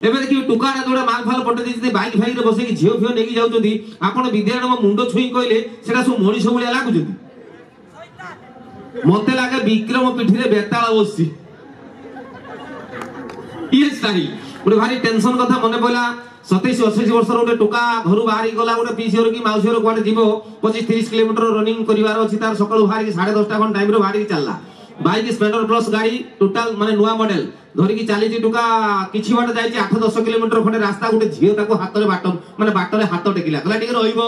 एबे देखिए टुकाटा जोड़ा माल फाल पटे देछि बाइक फाइक रे बसे कि झियो फियो नेकी जाउछथि आपण विद्यार्थी मो मुंडो छुई कहले सेटा सब मणिष भलिया लागुछथि मते लागे विक्रम पिठी रे बेताळ बसछि ये स्टाइल गोटे भारी टेंशन कथा मने पइला 27-28 वर्ष गोटे टुका घर बाहरी गला गोटे पीसी की मौसी कुआडे जीव 25-30 किलोमीटर रनिंग करिवार अछि तार सकाळु बाहरी 10:30 घंटा टाइम रो बाहरी चलला बाइक स्प्लेंडर प्लस गाड़ी टोटल माने नुआ मॉडल धरिकी चली टुका किछि बाट जाइछि 8-10 किलोमीटर खंडे रास्ता गोटे झियो ताको हाथ रे बाट माने बाट रे हाथ टेकिला कहला टिके रहिबो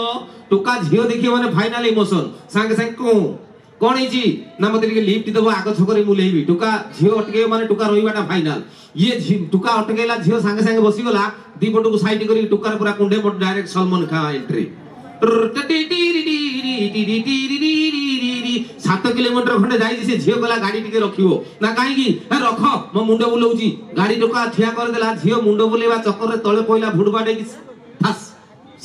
टुका झियो देखियो माने फाइनल इमोशन संगे संगे कोन हिची ना मते टिके लिफ्ट देबो आगो छकरे मुलेइबी टुका झियो अटके माने टुका रहिबाटा फाइनल ये टुका अटकेला झियो संगे संगे बसी गला दी पटो को साइड करी टुका पूरा कुंडे पट direct Salman Khan entry 7 kilometre खंडे जाई से झियो गला गाड़ी टिके रखिवो ना काहे की रख मो मुंडो बुलौची गाड़ी टुका ठिया कर देला झियो मुंडो बुलेवा चक्कर रे तळे पइला भुडबाडे की फस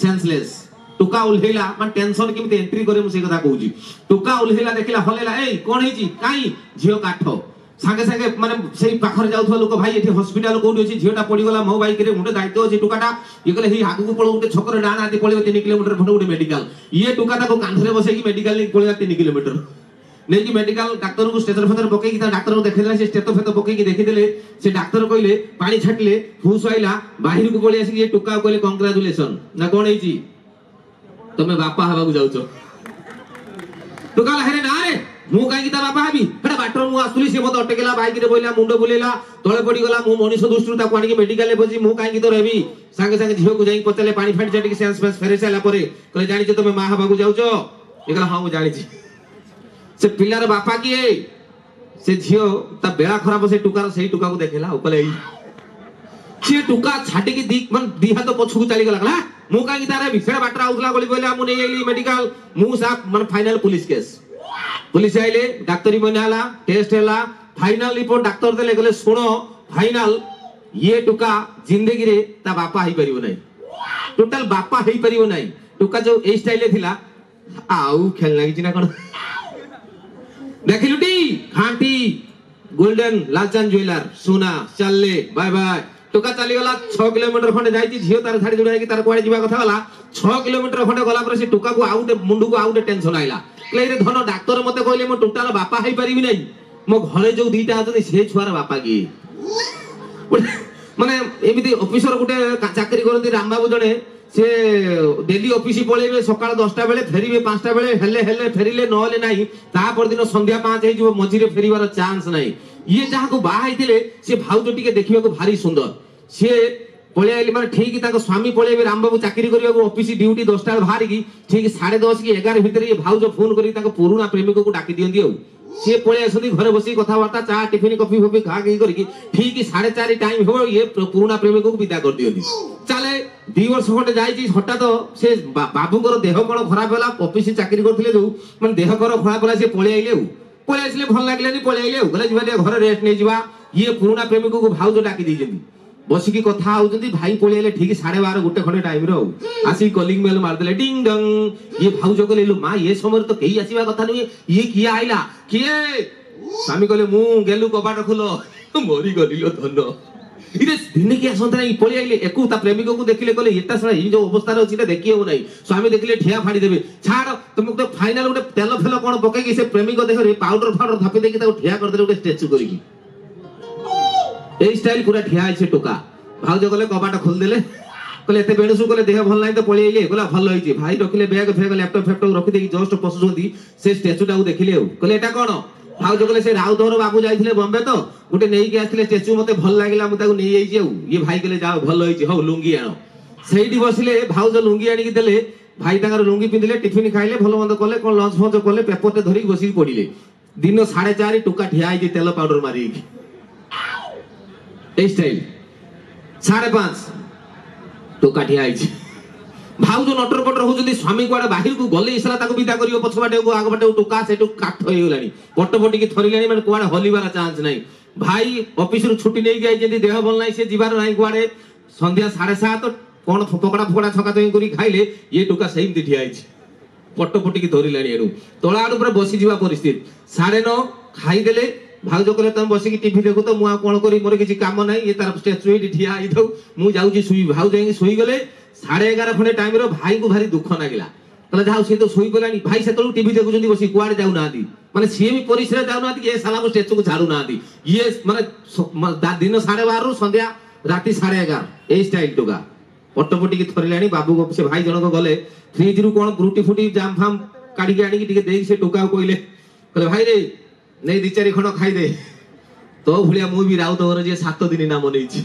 सेंसलेस टुका उल्हेला मन टेंशन केमते एंट्री करे मु से कथा कहूची टुका उल्हेला देखिला हलेला ए कोन हिची काई झियो काठ संगे संगे माने सेही पाखर जाउथवा लोक भाई एठी हॉस्पिटल कोडी अछि झियोटा पड़ी गला मो बाइक रे मुंडे दायित्व अछि टुकाटा ये कहले ही हागु को पळो उते छकर डान आदि पळेबे 3 किलोमीटर खंड उते मेडिकल ये टुकाटा को कांधरे बसे की मेडिकल नि पळेला 3 किलोमीटर नै कि मेडिकल डॉक्टर को स्टेटर फेटर पके की डॉक्टर को देखैला से स्टेटो फेतो पके की देखि देले से डॉक्टर कहले पानी छाटले हुस आइला बाहिर को पळी आसी ये टुका कहले कांग्रेचुलेशन ना कोन हिची तमे बापा हवा को जाउछो टुका हेरे ना रे मु काई ता बापा हबी हेडा बाटर मु आसुली से मत अटकेला बाइक रे बोइला मुंडो बुलेला तळे पड़ी गला मु मनीष दुष्टु ता कोणी मेडिकल ले बजी मु काई तो रहबी संगे संगे झियो को जाई पचले पानी फाट जाटी सेंस फेस फेरे साला परे कहले जानि छ तमे मा हबा को जाउछो एकला हां मु जानि छी से पिल्लार बापा की ए से झियो ता बेला खराब से टुकार सही टुका को देखेला उपले से टुका छाटी की दी मन दी हाथ पछु को चली गला मु काई तारे बिसेड़ा बाटर आउतला गोली बोला मु नै एली मेडिकल मु साफ मन फाइनल पुलिस केस पुलिस आइले डाक्टरी बनाला टेस्ट हैला फाइनल रिपोर्ट डॉक्टर देले गले सुनो फाइनल ये टुका जिंदगी रे ता बापा ही परिबो नै टोटल बापा ही परिबो नै टुका जो ए स्टाइल थिला आउ खेल लागि चिना कोन देखिलुटी खांटी गोल्डन लालचंद ज्वेलर सोना चलले बाय बाय टुका चली गला 6 किलोमीटर खंडे जाईची झियो तार छाड़ी जुड़ाई की तार कोआडे जीवा कथा गला 6 किलोमीटर खंडे गला पर से टुका को आउटे मुंडू को आउटे टेंशन आइला ले रे धन डॉक्टर मते कहले मो टोटल बापा हाई परिबि नै मो घरे जो दीटा आछन से छुआर बापा की माने एमिति ऑफिसर गुटे चाकरी करंती रामबाबू जणे से डेली ऑफिस पळेबे सकाळ 10टा बेले फेरिबे 5टा बेले हेले हेले फेरिले नहले नाही ता पर दिन संध्या 5 हे जो मझिरे फेरिवार चांस नाही ये जहा को बा आइतिले से भाउजो टिके देखिबा को भारी सुंदर से पळे आइले माने ठीक ताको स्वामी पळेबे रामबाबू चाकरी करिया को ऑफिस ड्यूटी 10टा बाहर की ठीक 10:30 की 11 भीतर ये भाउजो फोन करी ताको पुरुना प्रेमिक को डाकी दियंदी औ से पळे आसती घरे बसी कथा वार्ता चा टिफिन कॉफी होबे खा गई करी ठीक 4:30 टाइम हो ये पुरुना प्रेमिक को विदा कर दियंदी चले 2 वर्ष खंडे जाईची हटा तो से बाबूकर देह कोन खराब होला ऑफिस चाकरी करथिले जो माने देह कर खराब होला से पळे आइले पळे आइले भल लागलेनी पळे आइले गले जिबा घर रेस्ट नै जिबा ये पुरुना प्रेमिक को भाउजो डाकी दिजंदी बसी की कथा आउजंदी भाई पळे आइले ठीक 12:30 गुटे खंडे टाइम रो आसी कॉलिंग मेल मार देले डिंग डंग ये भाउजो को लेलु मा ये समय तो केही आसीबा कथा नै ये किया आइला किए स्वामी कहले मु गेलु कबाट खुलो मोरी गलिलो धन इरे दिने की आसंत नै पळे आइले एकु ता प्रेमिक को देखिले कहले एटा सरा ई जो अवस्था रे छिटा देखिए हो नै स्वामी देखिले ठिया फाड़ी देबे छाड़ तुम तो फाइनल गुटे तेल फेल कोन पके की से प्रेमिक देख रे पाउडर फाउडर थापि देकी ता ठिया कर देले गुटे स्टैचू करी की ए स्टाइल पूरा ठिया आइछे टोका भाउजो कहले कबाट खोल देले कहले एते बेडसु कहले देह भल नाही तो पळे आइले कहला भल होइछे भाई रखिले बैग फेग लैपटॉप फैपटॉप रखि देकी जस्ट पसुछोंदी से स्टैचू टा को देखिले कहले एटा कोन भाउजो कहले से राउतहर बाबू जाइथिले बॉम्बे तो गुटे नेई के आथिले स्टैचू मते भल लागिला मु ताको नेई आइछे ये भाई कहले जाओ भल होइछे हो लुंगी आनो सेठी बसिले भाउजो लुंगी आनी की देले भाई ताकर लुंगी पिंदिले टिफिन खाइले भल मंद कले कोन लंच फंच कले पेपर ते धरि बसी पडिले दिन 4:30 टुका ठिया आइछे तेल पाउडर मारी ए स्टाइल 5:30 टुका ठिया आइछे भाउजो नटर पटर होजंदी स्वामी कोडे बाहिर को गले इसरा ताको विदा करियो पछबाटे को आगबाटे टुका सेटु काठ होई गेलानी पटपटी की थरिलानी माने कोडे हलिबार चांस नाही भाई ऑफिस रु छुट्टी नै गई जेदी देह भल नाही से जिबार नाही कोडे संध्या 7:30 कोन पकड़ा फकड़ा छका चई करी खाइले ये टुका सेम ठिया आइछे पटपटी की धरिलानी एडु तोळा आडु पर बसी जिबा परिस्थिति 9:30 खाई देले भाउज कहले तुम बसिकी टीवी देखु तो मु कौन करी मोर किसी काम ना ये तार स्टेचू ये ठिया आई थाउ मु जाऊँ शुई भाउज जाई शुई गले 11:30 खंडे टाइम रो भाई को भारी दुख नागिला कहले जाओ सी तो शुई पलानी भाई से टीवी देखुछंती बसी कुआडे जाऊ ना माने सी भी परिसर जाऊ ना ये साला को स्टेचू को झाड़ू ना ये माने दिन 12:30 रु संध्या राति 11:30 ए स्टाइल टोगा पटपटी की थरिलाणी बाबू को से भाई जनक गले फ्रिज रु कोन फ्रूटी फुटी जाम फाम काढी के आनी के देई से टोका कहले कहले भाई रे नहीं 2-4 खंड खाई दे तो भलिया मु भी राउत घर जे 7 दिन नाम नेछि